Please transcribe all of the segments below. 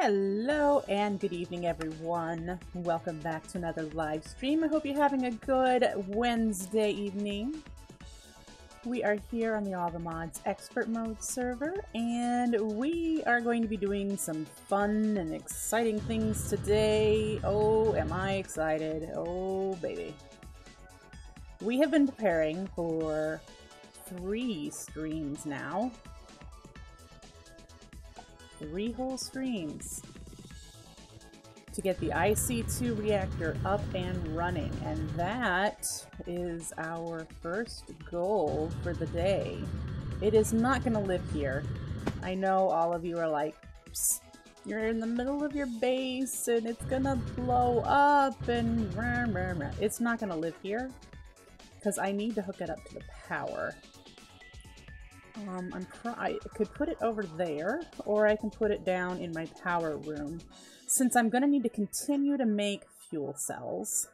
Hello and good evening, everyone. Welcome back to another live stream. I hope you're having a good Wednesday evening. We are here on the All the Mods Expert Mode server, and we are going to be doing some fun and exciting things today. Oh, am I excited? Oh, baby. We have been preparing for 3 streams now. 3 whole streams to get the IC2 reactor up and running, and that is our first goal for the day. It is not going to live here. I know all of you are like, you're in the middle of your base and it's gonna blow up and rah, rah, rah. It's not going to live here because I need to hook it up to the power. I could put it over there, or I can put it down in my power room. Since I'm going to need to continue to make fuel cells.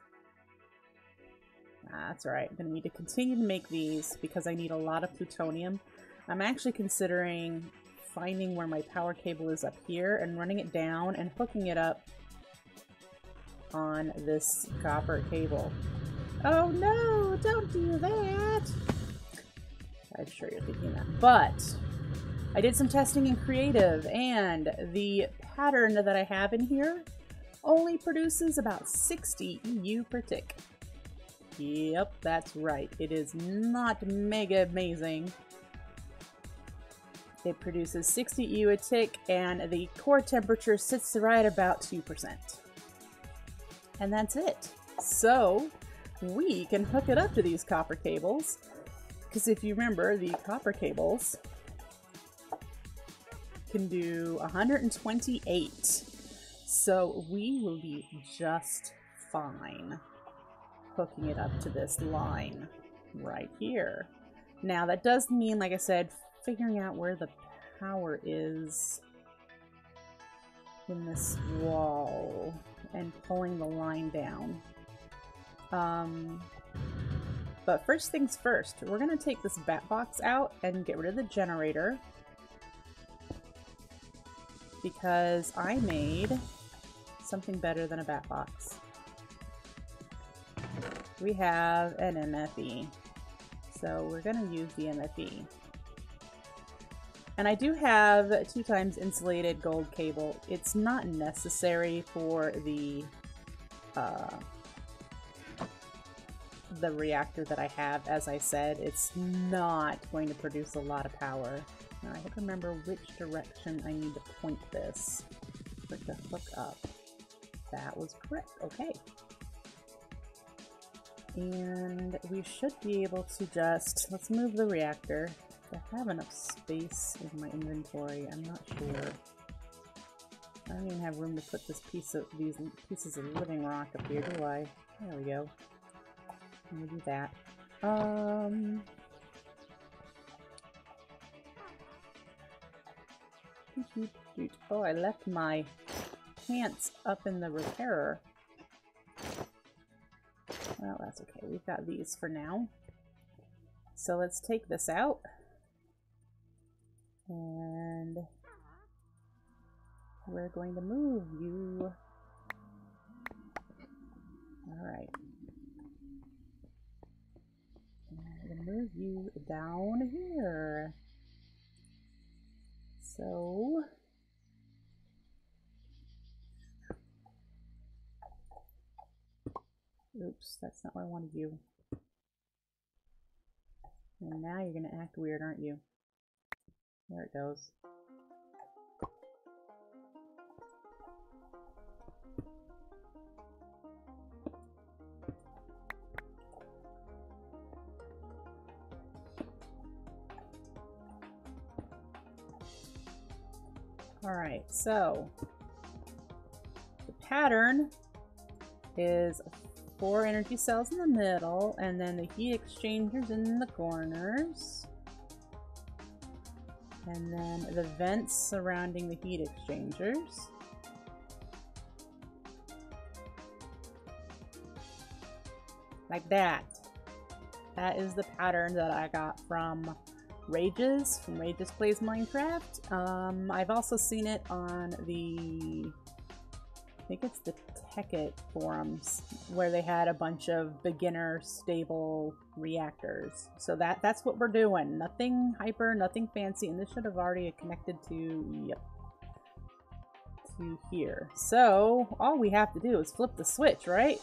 That's right, I'm going to need to continue to make these because I need a lot of plutonium. I'm actually considering finding where my power cable is up here and running it down and hooking it up on this copper cable. Oh no, don't do that! I'm sure you're thinking that. But I did some testing in creative, and the pattern that I have in here only produces about 60 EU per tick. Yep, that's right. It is not mega amazing. It produces 60 EU a tick, and the core temperature sits right about 2%. And that's it. So we can hook it up to these copper cables. Because if you remember, the copper cables can do 128. So we will be just fine hooking it up to this line right here. Now that does mean, like I said, figuring out where the power is in this wall and pulling the line down. But first things first, we're going to take this bat box out and get rid of the generator. Because I made something better than a bat box. We have an MFE. So we're going to use the MFE. And I do have 2x insulated gold cable. It's not necessary for the reactor that I have. As I said, it's not going to produce a lot of power. Now I have to remember which direction I need to point this for it to hook up. That was correct. Okay. And we should be able to just, let's move the reactor. I have enough space in my inventory. I'm not sure. I don't even have room to put these pieces of living rock up here, do I? There we go. We'll do that. Oh, I left my pants up in the repairer. Well, that's okay. We've got these for now. So let's take this out. And we're going to move you. Alright. Move you down here. So oops, that's not where I wanted you. And now you're gonna act weird, aren't you? There it goes. Alright, so the pattern is 4 energy cells in the middle, and then the heat exchangers in the corners, and then the vents surrounding the heat exchangers. Like that. That is the pattern that I got from Rages from Rages Plays Minecraft. I've also seen it on the, I think it's the Tekkit forums, where they had a bunch of beginner stable reactors. So that's what we're doing. Nothing hyper, nothing fancy, and this should have already connected to, yep, to here. So all we have to do is flip the switch, right?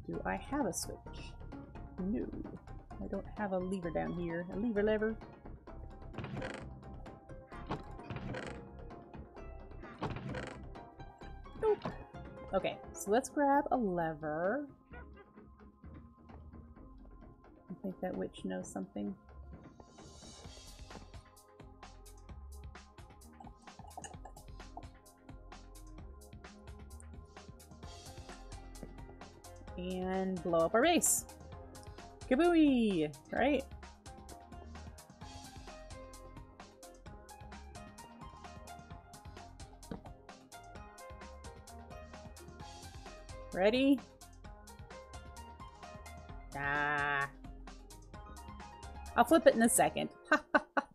Do I have a switch? No. I don't have a lever down here. A lever. Nope. Okay, so let's grab a lever. I think that witch knows something. And blow up our base. Kabooey! Right? Ready? Ah. I'll flip it in a second.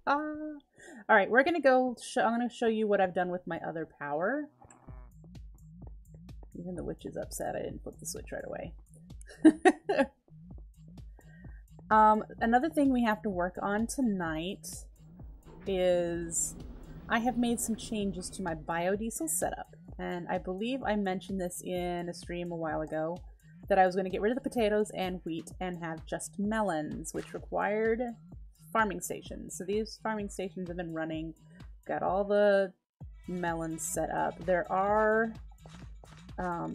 Alright, we're gonna go, I'm gonna show you what I've done with my other power. Even the witch is upset I didn't flip the switch right away. Another thing we have to work on tonight is I have made some changes to my biodiesel setup. And I believe I mentioned this in a stream a while ago, that I was going to get rid of the potatoes and wheat and have just melons, which required farming stations. So these farming stations have been running, got all the melons set up. There are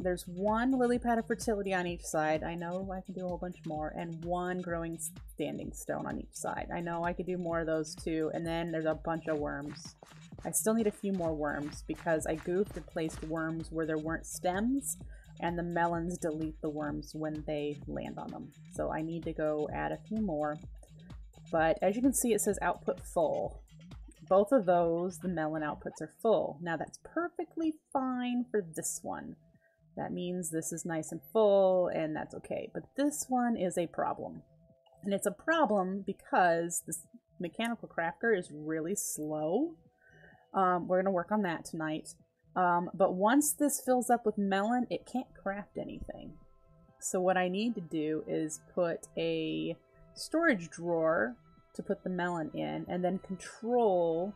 there's one lily pad of fertility on each side. I know I can do a whole bunch more, and one growing standing stone on each side. I know I could do more of those too, and then there's a bunch of worms. I still need a few more worms because I goofed and placed worms where there weren't stems, and the melons delete the worms when they land on them. So I need to go add a few more. But as you can see, it says output full. Both of those, the melon outputs are full. Now that's perfectly fine for this one. That means this is nice and full, and that's okay. But this one is a problem. And it's a problem because this mechanical crafter is really slow. We're going to work on that tonight. But once this fills up with melon, it can't craft anything. So what I need to do is put a storage drawer to put the melon in, and then control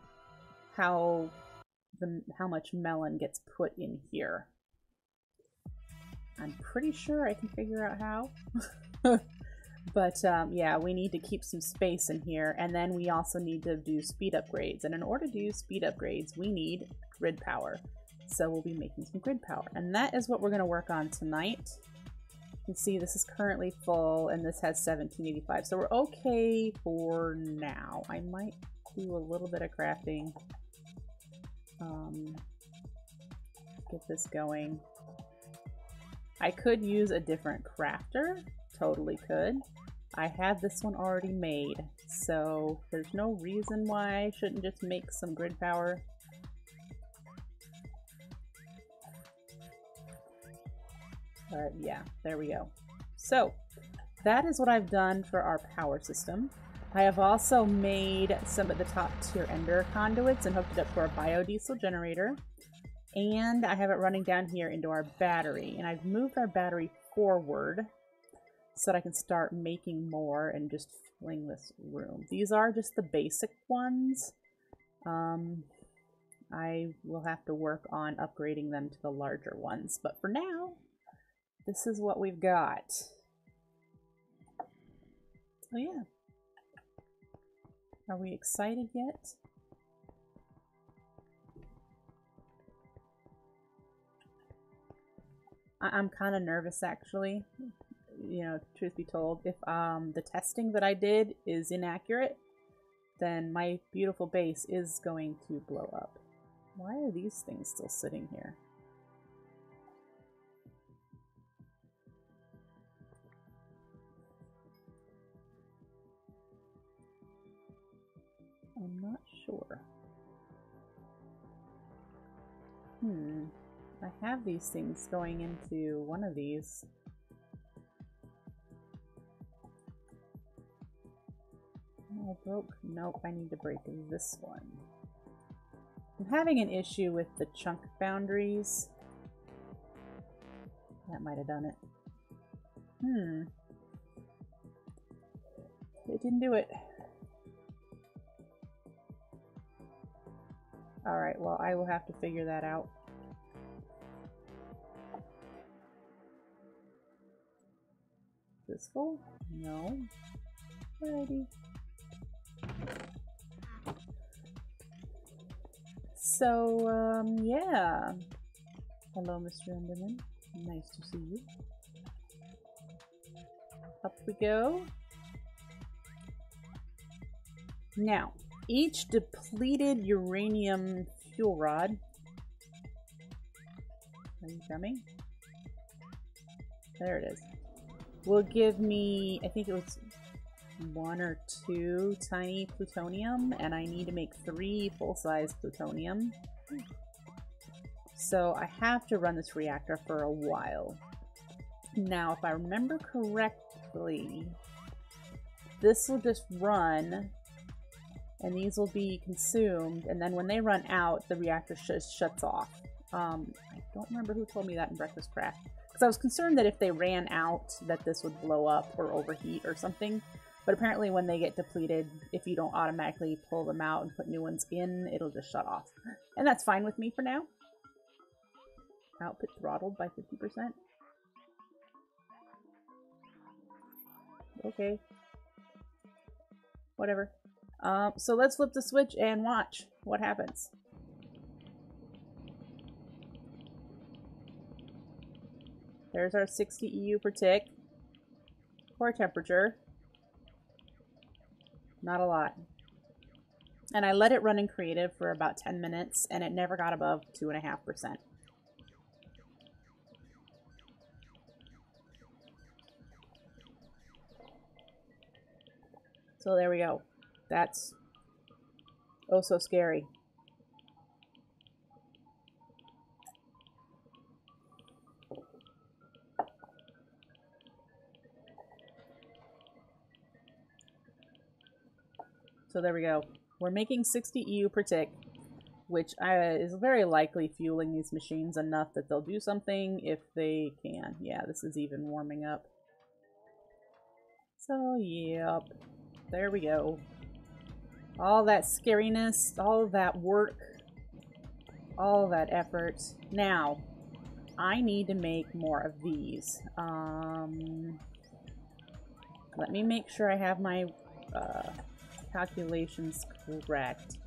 how much melon gets put in here. I'm pretty sure I can figure out how. But yeah, we need to keep some space in here, and then we also need to do speed upgrades. And in order to do speed upgrades, we need grid power. So we'll be making some grid power, and that is what we're going to work on tonight. You can see this is currently full, and this has 1785, so we're okay for now. I might do a little bit of crafting. Get this going. I could use a different crafter, totally could. I have this one already made, so there's no reason why I shouldn't just make some grid power. Yeah, there we go. So that is what I've done for our power system. I have also made some of the top tier ender conduits and hooked it up to our biodiesel generator. And I have it running down here into our battery. And I've moved our battery forward so that I can start making more and just filling this room. These are just the basic ones. I will have to work on upgrading them to the larger ones. But for now, this is what we've got. So yeah. Are we excited yet? I'm kind of nervous, actually. You know, truth be told, if the testing that I did is inaccurate, then my beautiful base is going to blow up. Why are these things still sitting here? I'm not sure. I have these things going into one of these. I I broke? Nope, I need to break this one. I'm having an issue with the chunk boundaries. That might have done it. It didn't do it. Alright, well, I will have to figure that out. This full? No. Alrighty. So, yeah. Hello, Mr. Enderman. Nice to see you. Up we go. Now, each depleted uranium fuel rod. Are you coming? There it is. Will give me, I think it was 1 or 2 tiny plutonium, and I need to make 3 full-size plutonium. So I have to run this reactor for a while. Now, if I remember correctly, this will just run, and these will be consumed, and then when they run out, the reactor just shuts off. I don't remember who told me that in Breakfastcraft. Because I was concerned that if they ran out, that this would blow up or overheat or something. But apparently when they get depleted, if you don't automatically pull them out and put new ones in, it'll just shut off. And that's fine with me for now. Output throttled by 50%. Okay. Whatever. So let's flip the switch and watch what happens. There's our 60 EU per tick. Core temperature. Not a lot. And I let it run in creative for about 10 minutes, and it never got above 2.5%. So there we go. That's oh so scary. So there we go. We're making 60 EU per tick, which is very likely fueling these machines enough that they'll do something if they can. Yeah, this is even warming up. So, yep. There we go. All that scariness, all that work, all that effort. Now, I need to make more of these. Let me make sure I have my calculations correct.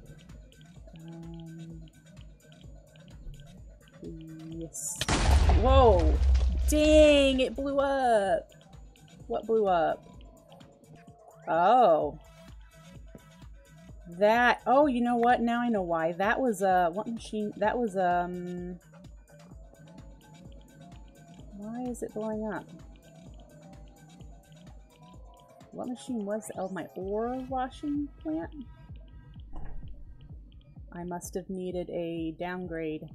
Yes. Whoa! Dang! It blew up! What blew up? Oh. That, oh, you know what? Now I know why. That was, what machine? That was, why is it blowing up? What machine was it? Oh, my ore washing plant? I must have needed a downgrade.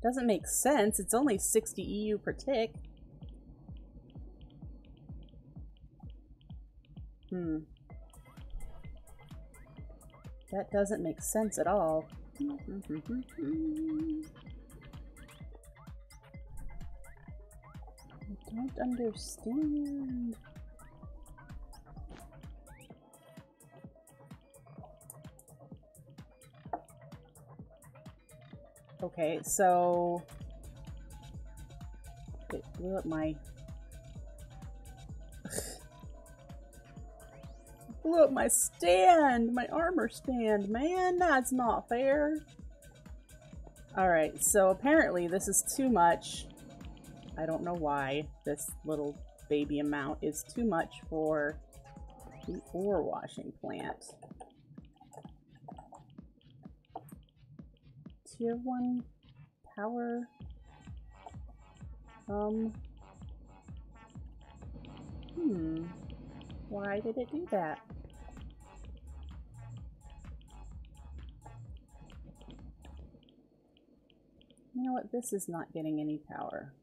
Doesn't make sense. It's only 60 EU per tick. That doesn't make sense at all. I don't understand. Okay, so it blew up my blew up my stand, my armor stand, man, that's not fair. Alright, so apparently this is too much. I don't know why this little baby amount is too much for the ore washing plant. Tier 1 power. Why did it do that? You know what? This is not getting any power.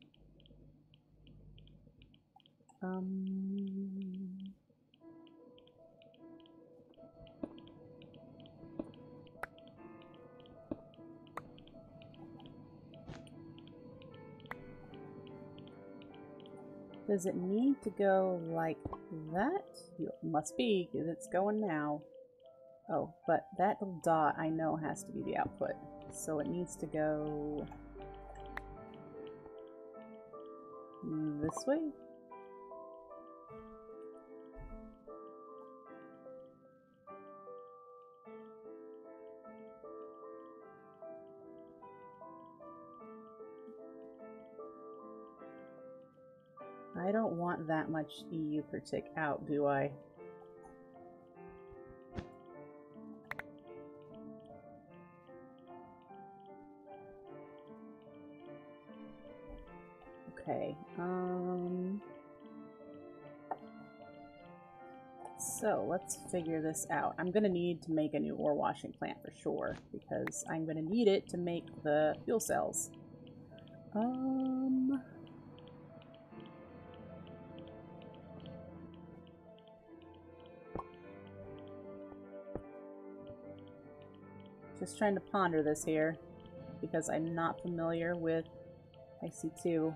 Does it need to go like that? It must be, because it's going now. Oh, but that little dot I know has to be the output. So it needs to go this way? I don't want that much EU per tick out, do I? Okay, so let's figure this out. I'm gonna need to make a new ore washing plant for sure, because I'm gonna need it to make the fuel cells. Just trying to ponder this here, because I'm not familiar with IC2 to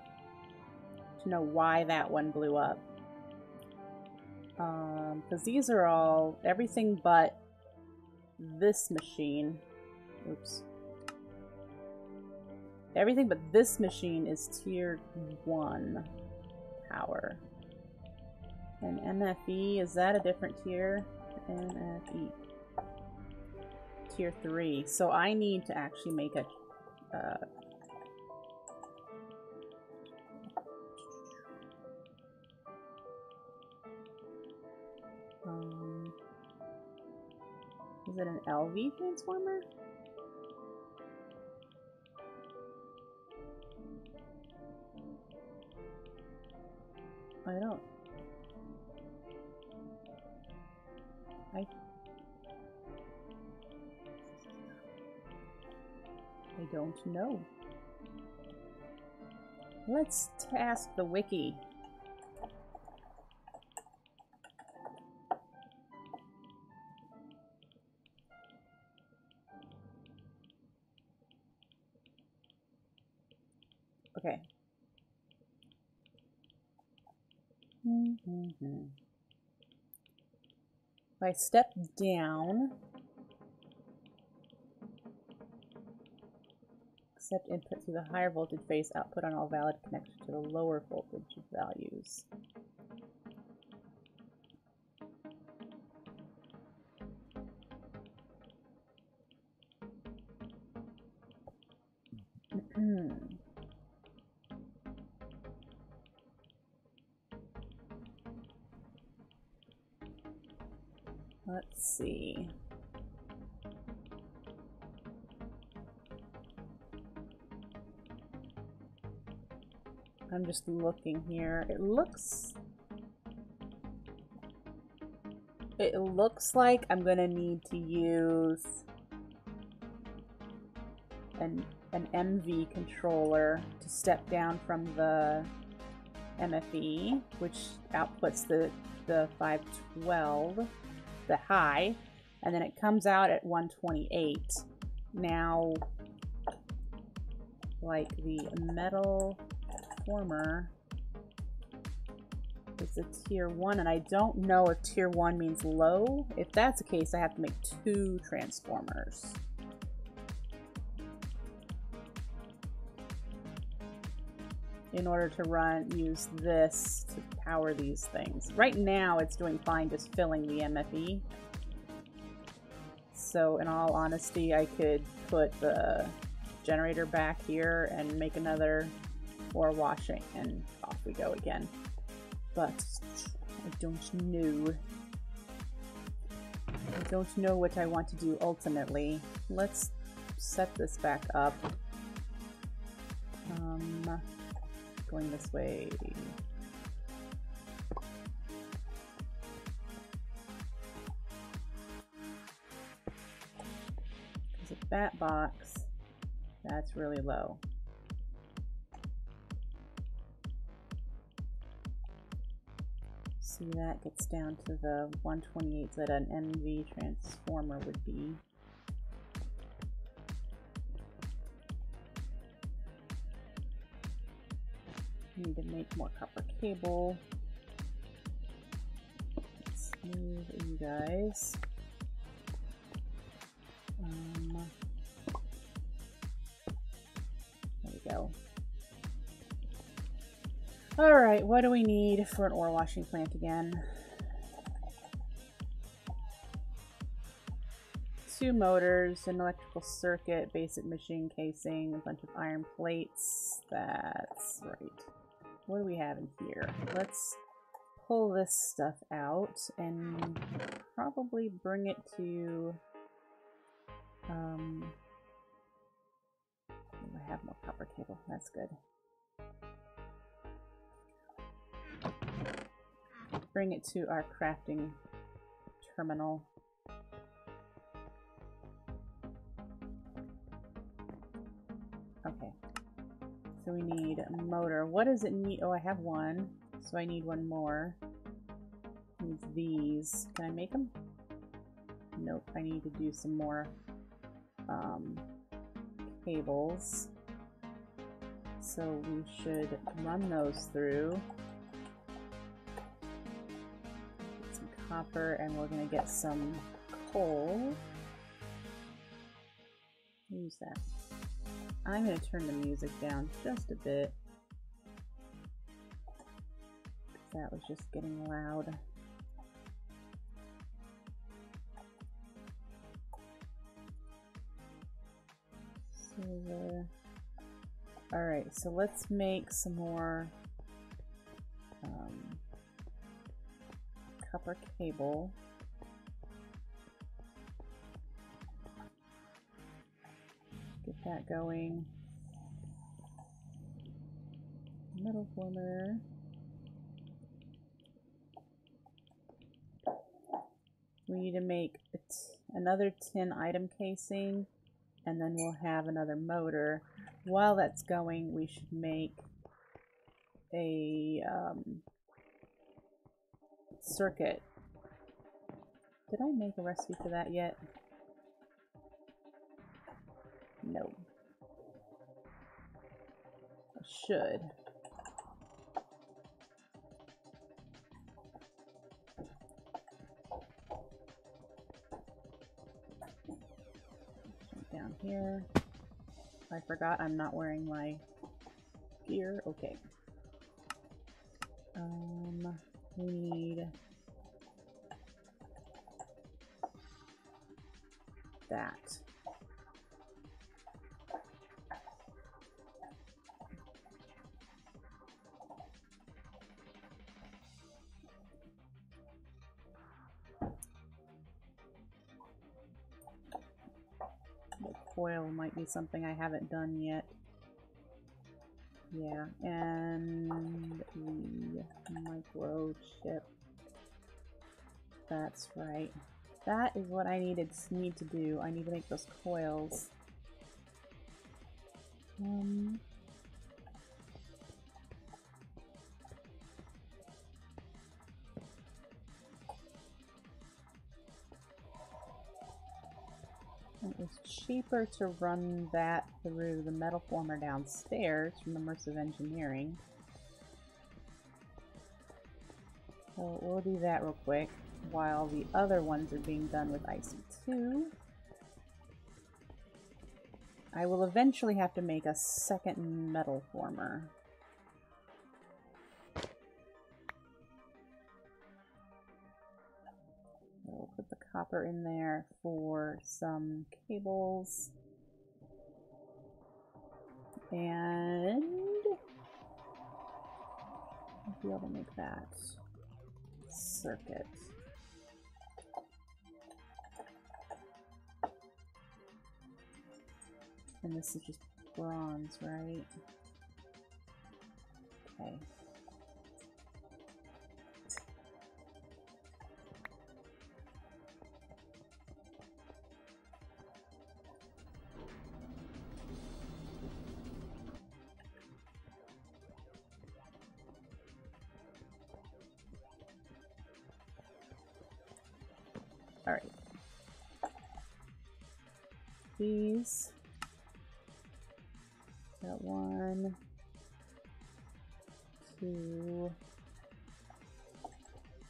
know why that one blew up. Because these are all, everything but this machine. Oops. Everything but this machine is tier 1 power. And MFE, is that a different tier? MFE. Tier 3. So I need to actually make a is it an LV transformer? I don't know. Let's task the wiki. Okay. If I step down, accept input through the higher voltage phase, output on all valid connections to the lower voltage values. Let's see. I'm just looking here. It looks like I'm gonna need to use an MV controller to step down from the MFE, which outputs the 512, the high, and then it comes out at 128. Now, like the metal former is a tier 1, and I don't know if tier 1 means low. If that's the case, I have to make 2 transformers. In order to use this to power these things. Right now it's doing fine just filling the MFE. So in all honesty, I could put the generator back here and make another ore washing, and off we go again. But I don't know. I don't know what I want to do ultimately. Let's set this back up. Going this way. Because if that box, that's really low. See, that gets down to the 128 that an NV transformer would be. Need to make more copper cable. Let's move you guys. There we go. All right, what do we need for an ore washing plant again? 2 motors, an electrical circuit, basic machine casing, a bunch of iron plates. That's right. What do we have in here? Let's pull this stuff out and probably bring it to... I have more copper cable. That's good. Bring it to our crafting terminal. Okay. So we need a motor. What does it need? Oh, I have one. So I need one more. Needs these. Can I make them? Nope. I need to do some more cables. So we should run those through. Get some copper, and we're going to get some coal. Use that. I'm going to turn the music down just a bit. That was just getting loud. Silver. Alright, so let's make some more copper cable. Get that going. Metal former. We need to make another tin item casing, and then we'll have another motor. While that's going, we should make a circuit. Did I make a recipe for that yet? No. I should. Jump down here. I forgot I'm not wearing my gear. Okay. We need that. The coil might be something I haven't done yet. Yeah, and the microchip. That's right. That is what I need to do. I need to make those coils. It was cheaper to run that through the metal former downstairs from Immersive Engineering. So we'll do that real quick while the other ones are being done with IC2. I will eventually have to make a second metal former. We'll put the copper in there for some cables. And I'll be able to make that circuit. And this is just bronze, right? Okay. All right. These. Got one. 2. I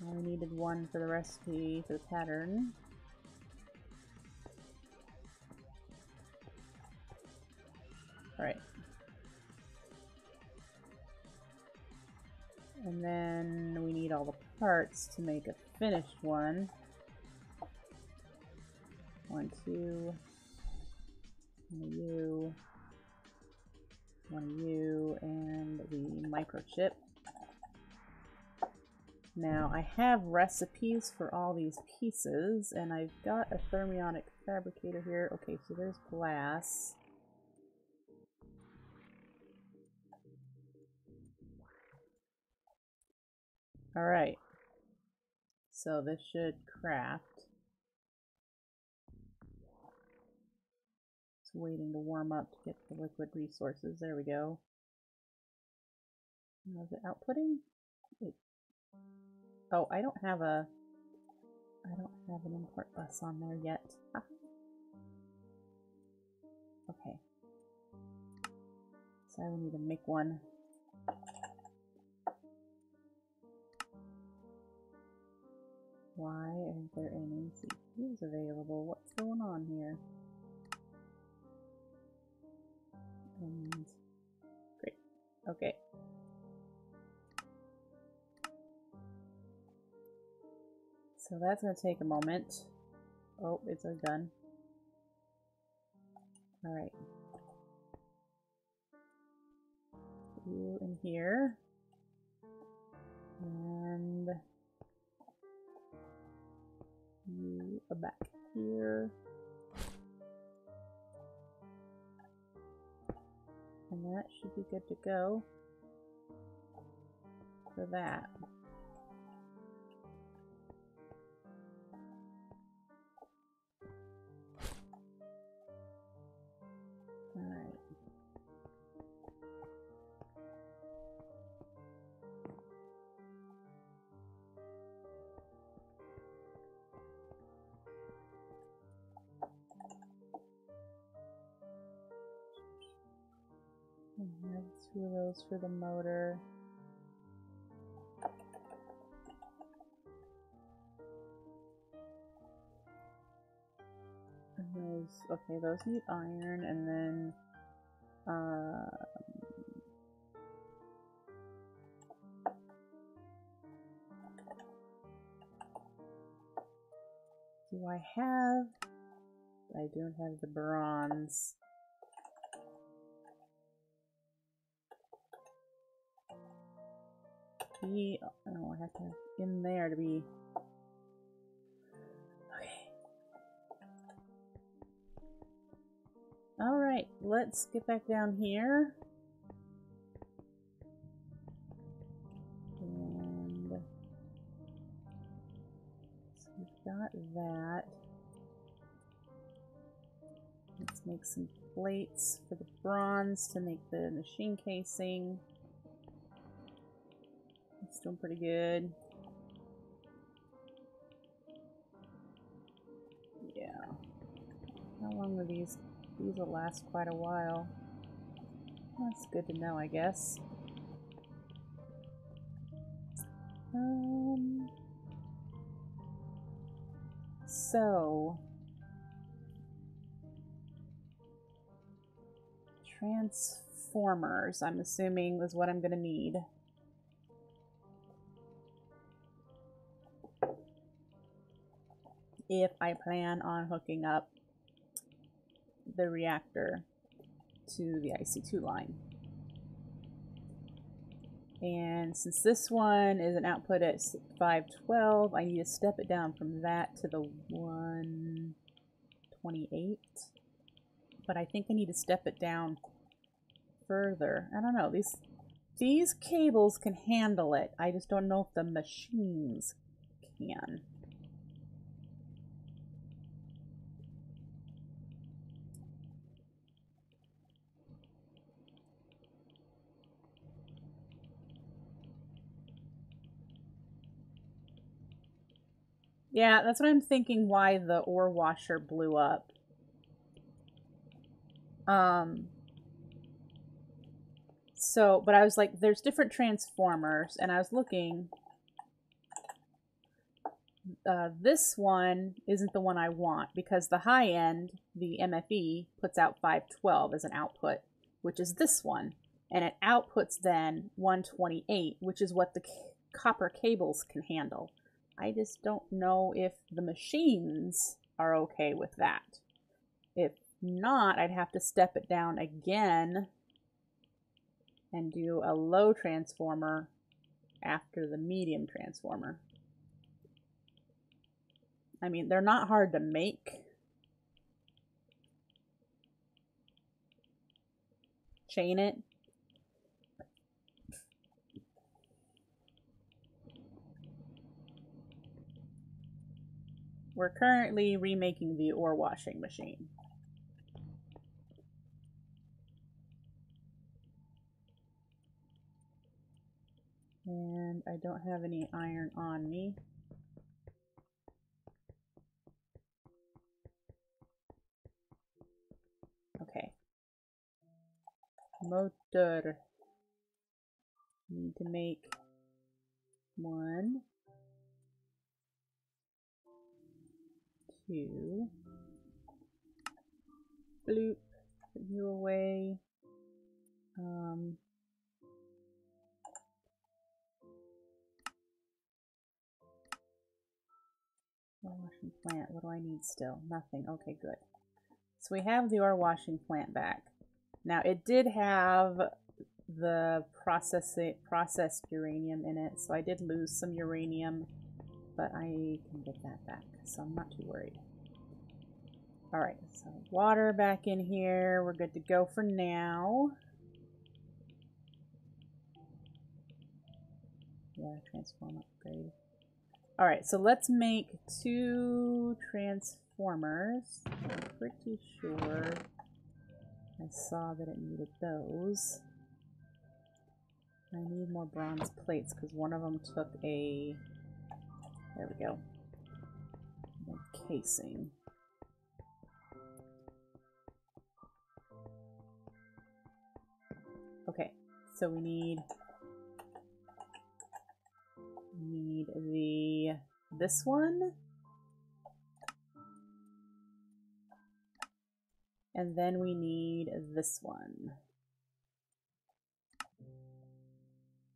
only needed 1 for the recipe, for the pattern. Alright. And then we need all the parts to make a finished one. 1, 2. 1 of you. 1 of you. And the microchip. Now, I have recipes for all these pieces, and I've got a thermionic fabricator here. Okay, so there's glass. Alright. So this should craft. It's waiting to warm up to get the liquid resources. There we go. Now, is it outputting? Wait. Oh, I don't have an import bus on there yet. Ah. Okay. So I will need to make one. Why aren't there any CPUs available? What's going on here? And great. Okay. So that's going to take a moment. Oh, it's done. Alright. You in here. And you are back here. And that should be good to go for that. Alright. I have 2 of those for the motor. And those, okay, those need iron, and then do I have? I don't have the bronze. Oh, I have to have in there to be. Okay. Alright, let's get back down here. And so we've got that. Let's make some plates for the bronze to make the machine casing. It's doing pretty good. Yeah. How long are these? These will last quite a while. That's good to know, I guess. So transformers, I'm assuming, is what I'm gonna need. If I plan on hooking up the reactor to the IC2 line. And since this one is an output at 512, I need to step it down from that to the 128. But I think I need to step it down further. I don't know. These cables can handle it. I just don't know if the machines can. Yeah, that's what I'm thinking, why the ore washer blew up. So, but I was like, there's different transformers, and I was looking. This one isn't the one I want because the high end, the MFE, puts out 512 as an output, which is this one. And it outputs then 128, which is what the copper cables can handle. I just don't know if the machines are okay with that. If not, I'd have to step it down again and do a low transformer after the medium transformer. I mean, they're not hard to make. Chain it. We're currently remaking the ore washing machine. And I don't have any iron on me. Okay. Motor. Need to make 1, 2. Bloop. Put you away. Ore washing plant. What do I need still? Nothing. Okay, good. So we have the ore washing plant back. Now it did have the processed uranium in it, so I did lose some uranium, but I can get that back, so I'm not too worried. Alright, so water back in here. We're good to go for now. Yeah, transform upgrade. Alright, so let's make 2 transformers. I'm pretty sure I saw that it needed those. I need more bronze plates because one of them took a... There we go. A casing. Okay, so we need this one, and then we need this one.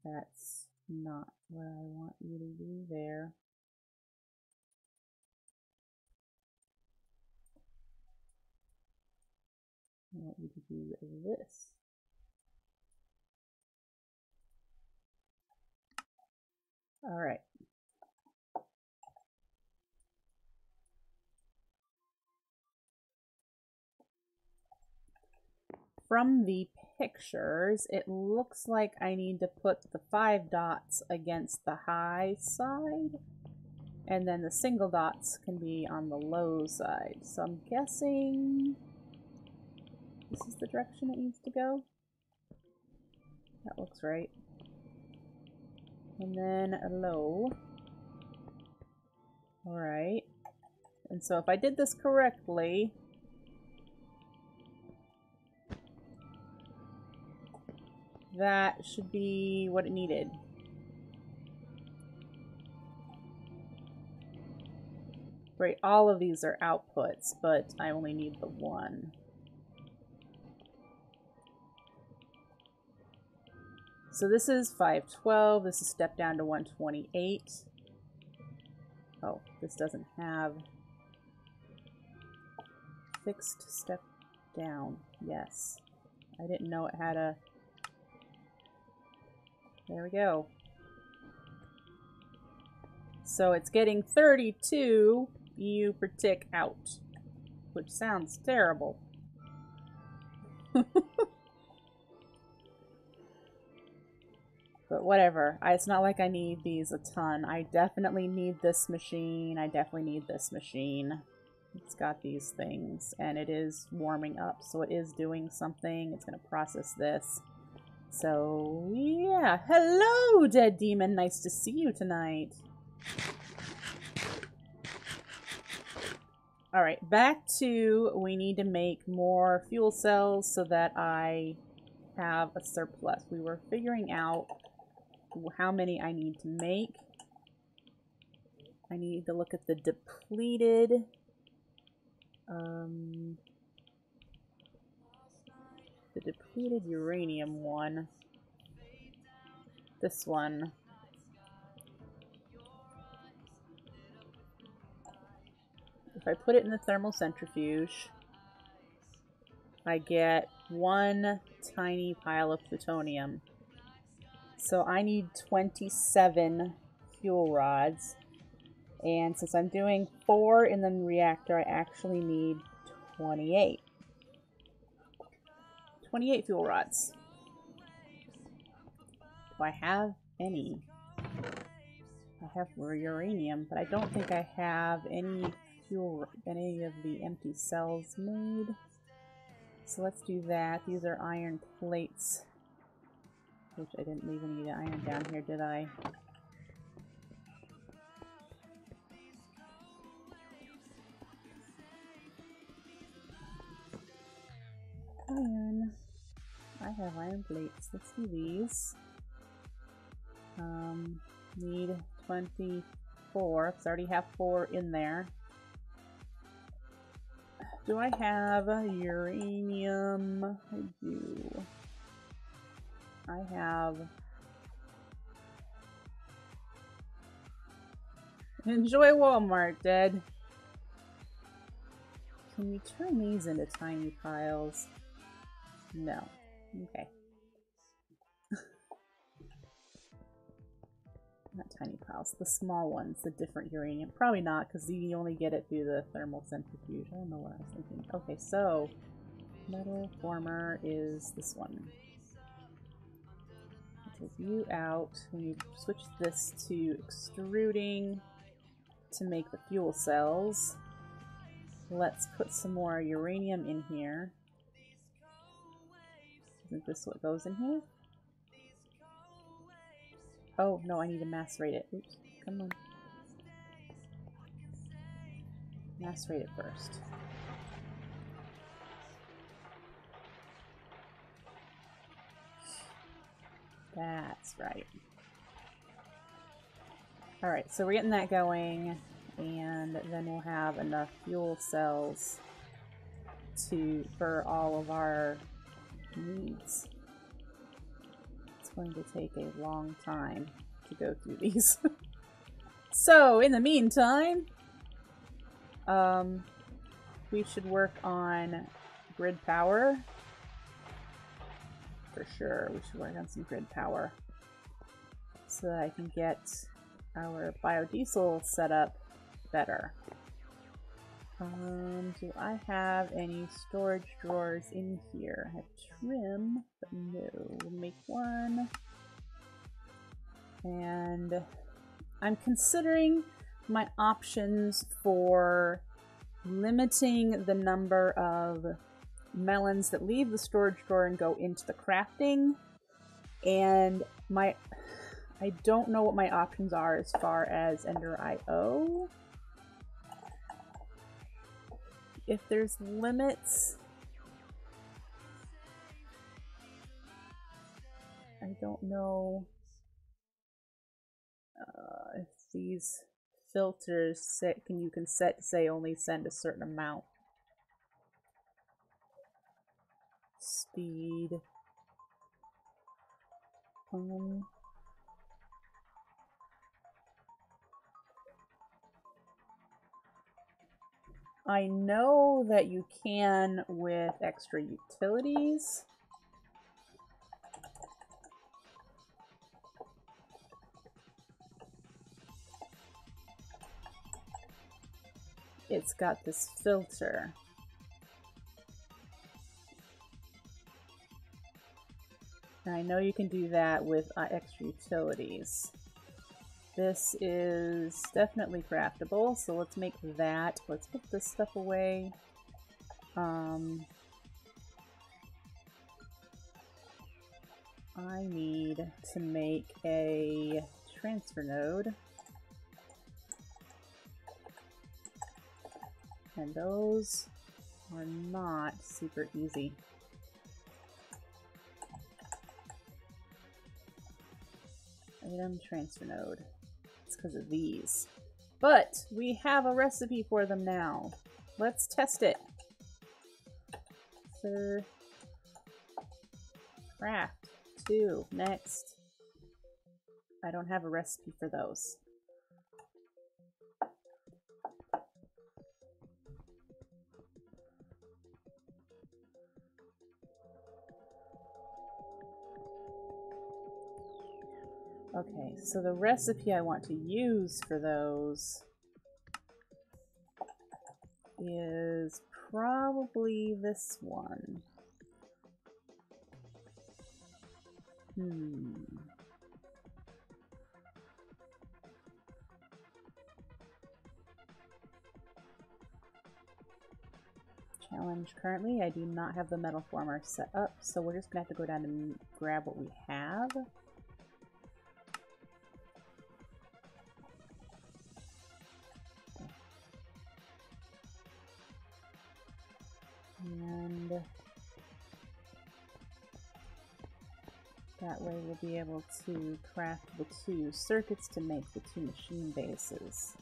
That's not what I want you to do there. I want you to do this. All right. From the pictures, it looks like I need to put the 5 dots against the high side, and then the single dots can be on the low side. So I'm guessing this is the direction it needs to go. That looks right. And then a low. Alright. And so if I did this correctly, that should be what it needed. Right, all of these are outputs, but I only need the one. So this is 512, this is step down to 128. Oh, this doesn't have fixed step down. Yes. I didn't know it had a... There we go. So it's getting 32 EU per tick out, which sounds terrible. But whatever. It's not like I need these a ton. I definitely need this machine. I definitely need this machine. It's got these things, and it is warming up, so it is doing something. It's going to process this. So, yeah. Hello, Dead Demon. Nice to see you tonight. Alright, back to we need to make more fuel cells so that I have a surplus. We were figuring out how many I need to make. I need to look at the depleted. The depleted uranium one. This one. If I put it in the thermal centrifuge, I get one tiny pile of plutonium. So I need 27 fuel rods. And since I'm doing 4 in the reactor, I actually need 28. 28 fuel rods. Do I have any? I have uranium, but I don't think I have any of the empty cells made. So let's do that. These are iron plates. Which I didn't leave any iron down here, did I? Iron. I have iron plates. Let's do these. Need 24, because I already have 4 in there. Do I have uranium? I do. I have... Enjoy Walmart, Dead. Can you turn these into tiny piles? No. Okay. Not tiny piles, the small ones, the different uranium. Probably not, because you only get it through the thermal centrifuge. I don't know what I was thinking. Okay, so metal former is this one. Take you out. We need to switch this to extruding to make the fuel cells. Let's put some more uranium in here. Isn't this what goes in here? Oh, no, I need to macerate it. Oops, come on. Macerate it first. That's right. Alright, so we're getting that going, and then we'll have enough fuel cells for all of our needs. It's going to take a long time to go through these. So, in the meantime, we should work on grid power. For sure, we should work on some grid power so that I can get our biodiesel set up better. Do I have any storage drawers in here? I have trim, but no. We'll make one. And I'm considering my options for limiting the number of melons that leave the storage drawer and go into the crafting. And I don't know what my options are as far as Ender IO. If there's limits, I don't know if these filters you can say only send a certain amount. Speed. I know that you can with extra utilities. It's got this filter. And I know you can do that with extra utilities. This is definitely craftable, so let's make that. Let's put this stuff away. I need to make a transfer node. And those are not super easy. Item transfer node. It's because of these. But we have a recipe for them now. Let's test it. Sir. Craft 2. Next. I don't have a recipe for those. Okay, so the recipe I want to use for those is probably this one. Challenge currently, I do not have the metal former set up, so we're just gonna have to go down and grab what we have. And that way we'll be able to craft the 2 circuits to make the 2 machine bases.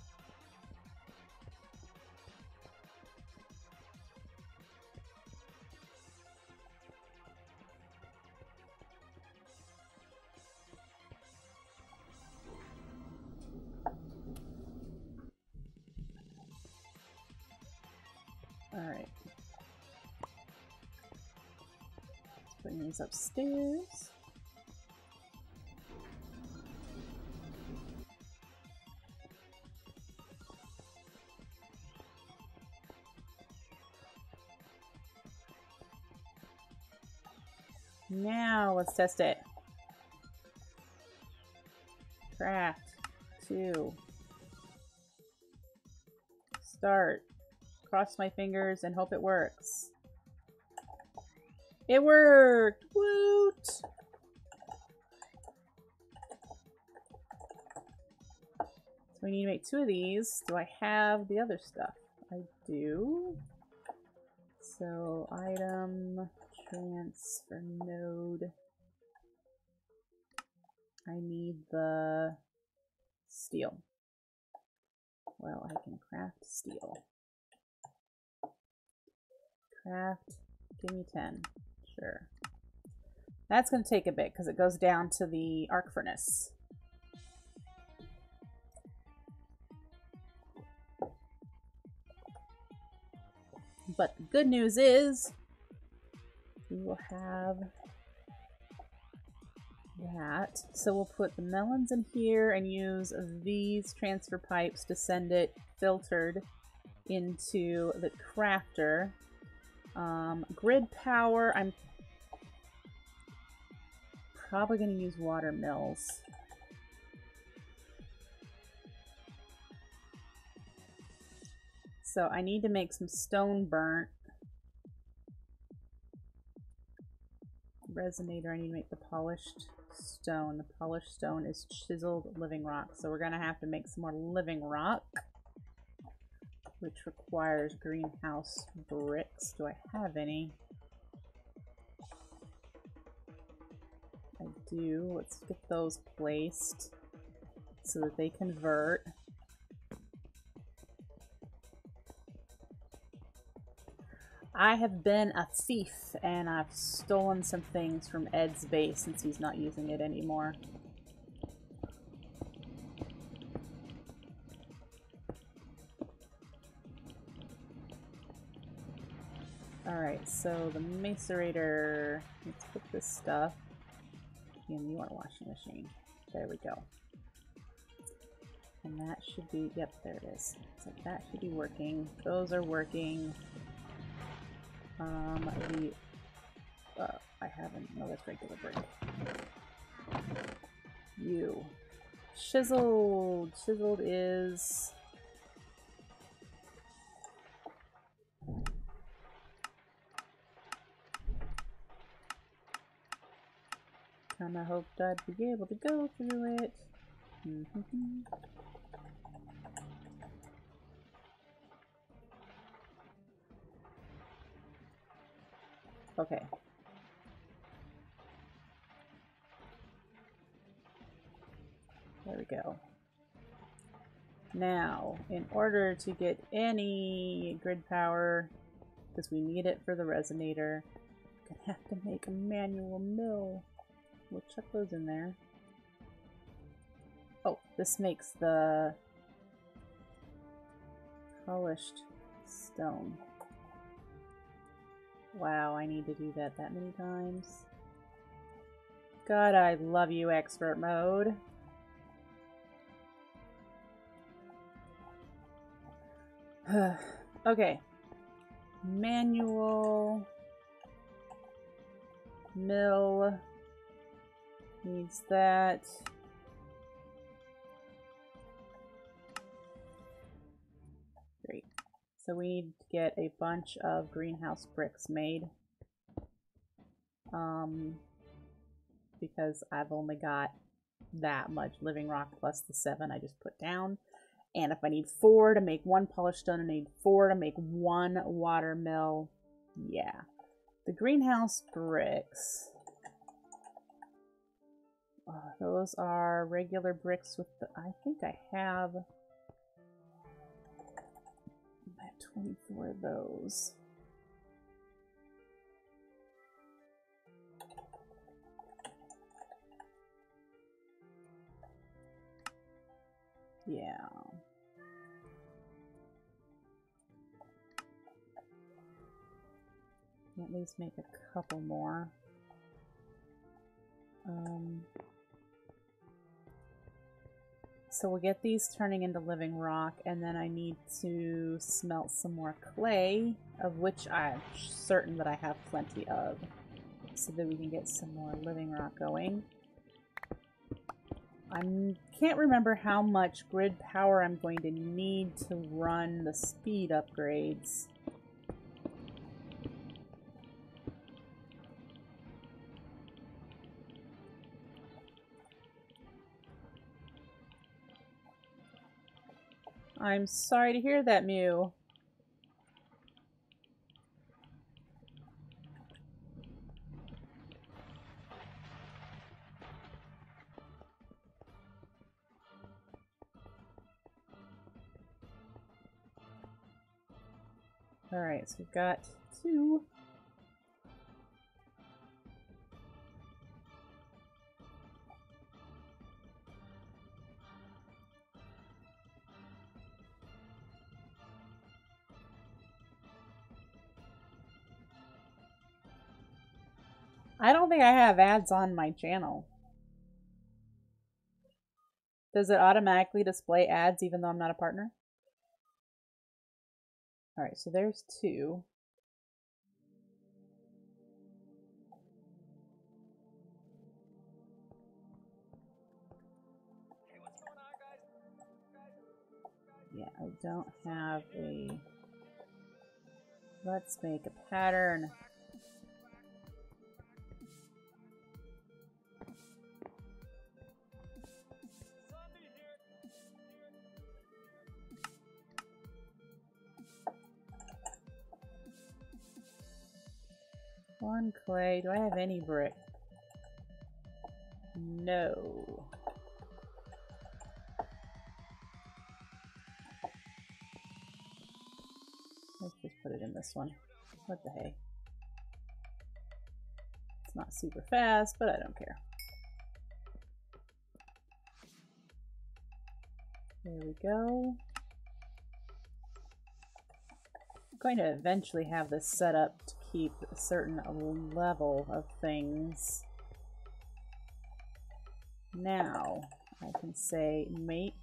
Alright. Let's bring these upstairs. Now let's test it. Craft 2. Start. Cross my fingers and hope it works. It worked! Woot! So we need to make 2 of these. Do I have the other stuff? I do. So item transfer node. I need the steel. Well, I can craft steel. Craft, give me 10. Sure. That's going to take a bit because it goes down to the arc furnace. But the good news is we will have that. So we'll put the melons in here and use these transfer pipes to send it filtered into the crafter. Grid power, I'm probably going to use water mills. So I need to make some stone burnt. Resonator, I need to make the polished stone. The polished stone is chiseled living rock. So we're going to have to make some more living rock, which requires greenhouse bricks. Do I have any? I do. Let's get those placed so that they convert. I have been a thief and I've stolen some things from Ed's base since he's not using it anymore. Alright, so the macerator, let's put this stuff in your washing machine. There we go. And that should be, yep, there it is. So that should be working. Those are working. I haven't, no, that's regular brick. You. Chiseled. Chiseled is... Kinda hoped I'd be able to go through it. Okay. we go. Now, in order to get any grid power, because we need it for the resonator, we're gonna have to make a manual mill. We'll chuck those in there. Oh, this makes the polished stone. Wow, I need to do that many times. God, I love you, expert mode. Okay. Manual mill needs that. Great. So we need to get a bunch of greenhouse bricks made. Because I've only got that much living rock plus the 7 I just put down. And if I need 4 to make 1 polished stone, I need 4 to make 1 water mill. Yeah. The greenhouse bricks. Those are regular bricks with the... I think I have 24 of those. Yeah. At least make a couple more. So we'll get these turning into living rock, and then I need to smelt some more clay, of which I'm certain that I have plenty of, so that we can get some more living rock going. I can't remember how much grid power I'm going to need to run the speed upgrades. I'm sorry to hear that, Mew. Alright, so we've got 2. I don't think I have ads on my channel. Does it automatically display ads even though I'm not a partner? Alright, so there's 2. Yeah, I don't have a... Let's make a pattern. One clay. Do I have any brick? No. Let's just put it in this one. What the hey? It's not super fast, but I don't care. There we go. I'm going to eventually have this set up to keep a certain level of things. Now, I can say make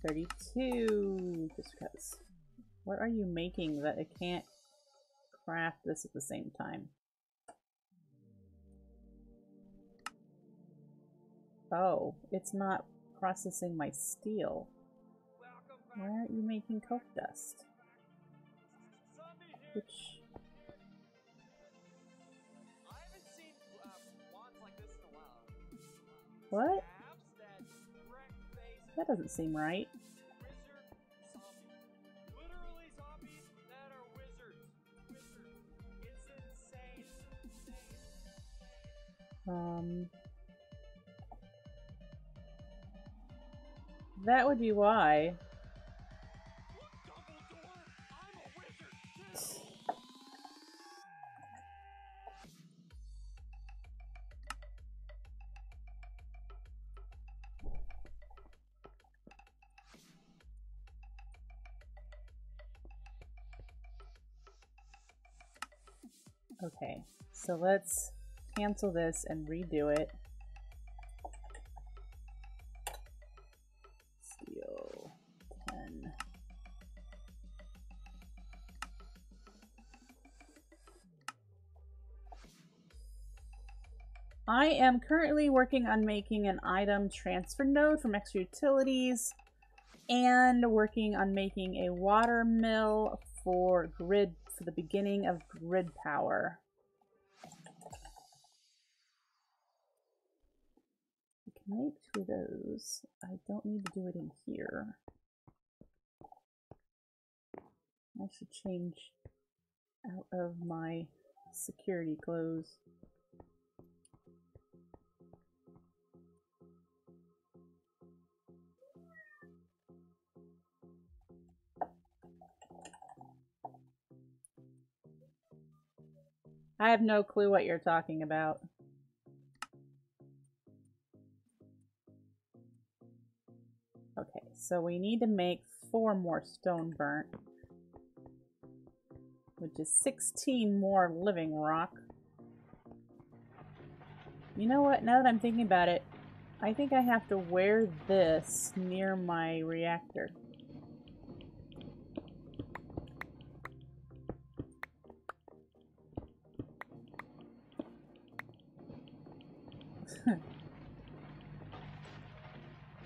32, just because. What are you making that it can't craft this at the same time? Oh, it's not processing my steel. Why aren't you making coke dust? Which... What? That doesn't seem right. That would be why. Okay, so let's cancel this and redo it. Steel 10. I am currently working on making an item transfer node from extra utilities and working on making a water mill for the beginning of grid power. I can make 2 of those. I don't need to do it in here. I should change out of my security clothes. I have no clue what you're talking about. Okay, so we need to make 4 more stone burnt, which is 16 more living rock. You know what? Now that I'm thinking about it, I think I have to wear this near my reactor.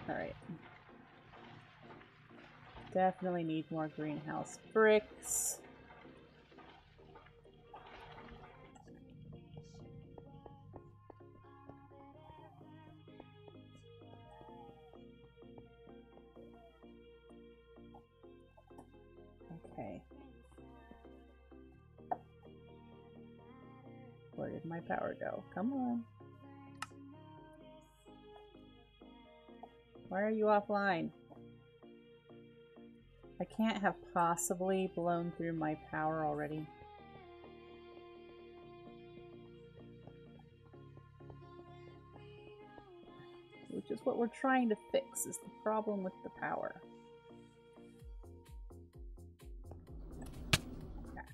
Alright. Definitely need more greenhouse bricks. Okay. Where did my power go? Come on. Why are you offline? I can't have possibly blown through my power already. Which is what we're trying to fix, is the problem with the power. Okay.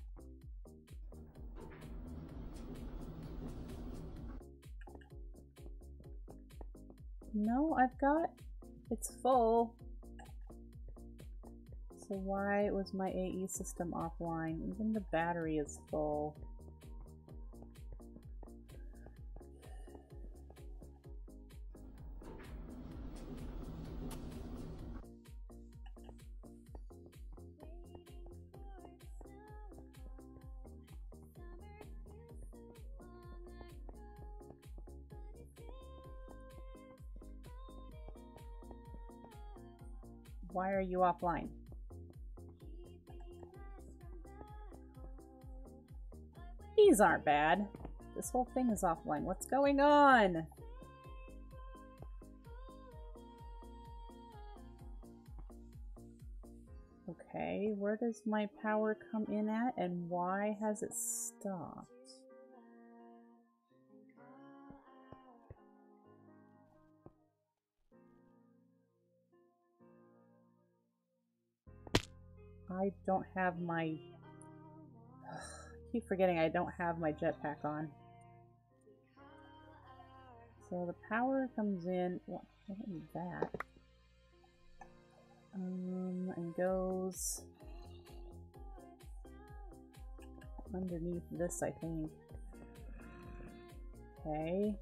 No, I've got... It's full. So why was my AE system offline? Even the battery is full. Why are you offline? These aren't bad. This whole thing is offline. What's going on? Okay, where does my power come in at, and why has it stopped? I don't have my... I keep forgetting I don't have my jetpack on. So the power comes in... Well, I don't need that. And goes underneath this, I think. Okay.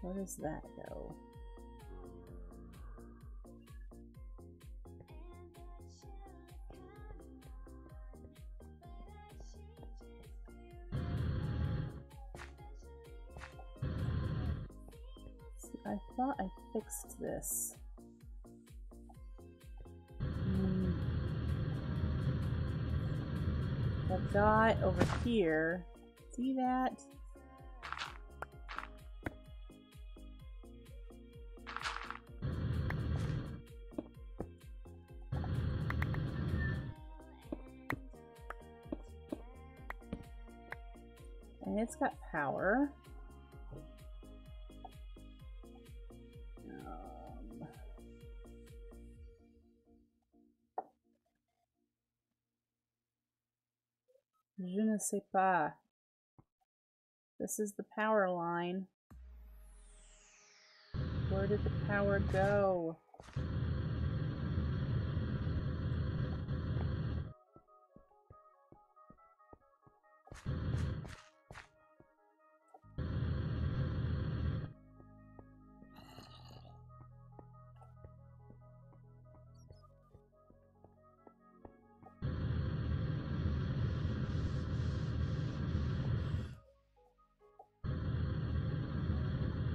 Where does that go? See, I thought I fixed this. I've got over here, see that? And it's got power. Je ne sais pas. This is the power line. Where did the power go?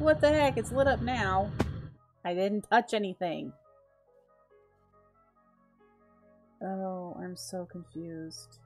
What the heck? It's lit up now. I didn't touch anything. Oh, I'm so confused.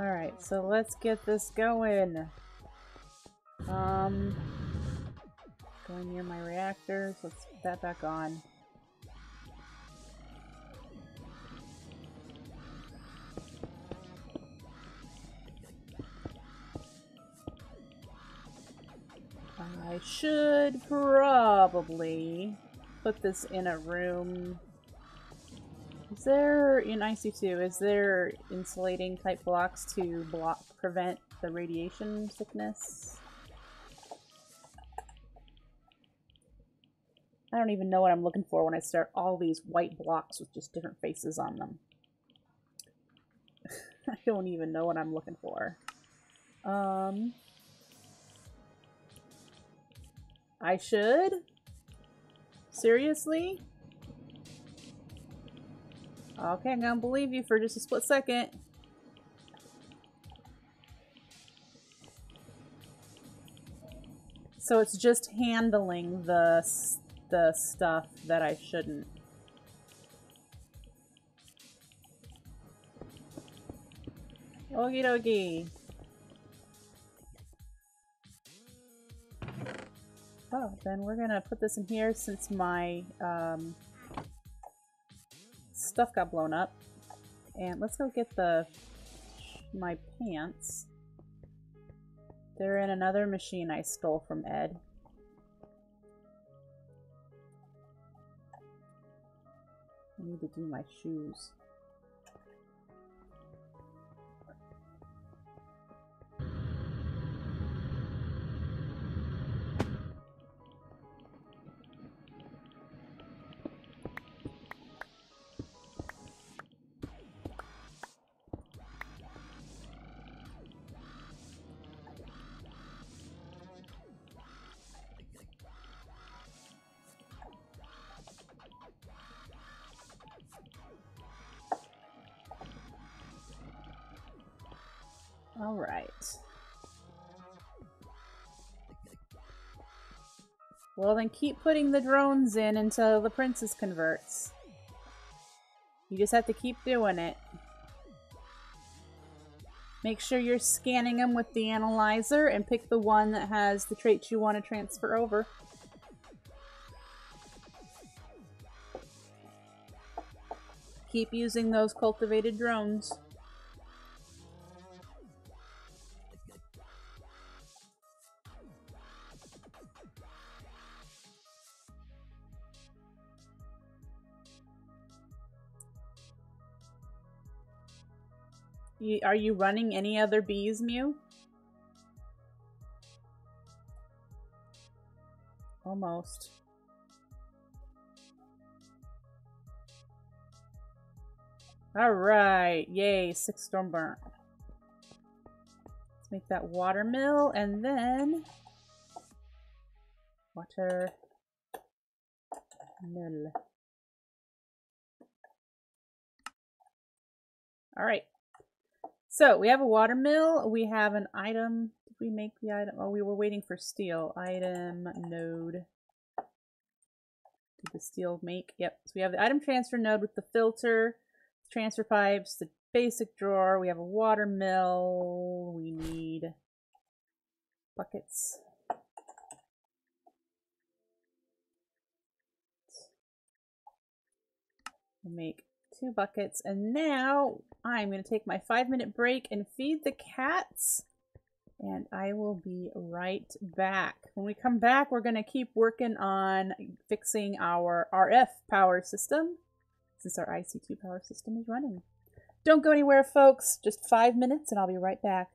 Alright, so let's get this going. Going near my reactors. Let's put that back on. I should probably put this in a room. Is there, in IC2, is there insulating type blocks to prevent the radiation sickness? I don't even know what I'm looking for when I start all these white blocks with just different faces on them. I don't even know what I'm looking for. I should? Seriously? Okay, I'm gonna believe you for just a split second. So it's just handling the stuff that I shouldn't. Okie dokie. Oh, then we're gonna put this in here since my stuff got blown up. And let's go get my pants. They're in another machine I stole from Ed. I need to do my shoes. All right. Well, then keep putting the drones in until the princess converts. You just have to keep doing it. Make sure you're scanning them with the analyzer and pick the one that has the traits you want to transfer over. Keep using those cultivated drones. Are you running any other bees, Mew? Almost. Alright, yay, 6 storm burn. Let's make that water mill and then water mill. All right. So we have a water mill. We have an item. Did we make the item? Oh, we were waiting for steel. Item node. Did the steel make? Yep. So we have the item transfer node with the filter, transfer pipes, the basic drawer. We have a water mill. We need buckets. We'll make 2 buckets. And now I'm going to take my 5-minute break and feed the cats. And I will be right back. When we come back, we're going to keep working on fixing our RF power system, since our IC2 power system is running. Don't go anywhere, folks. Just 5 minutes and I'll be right back.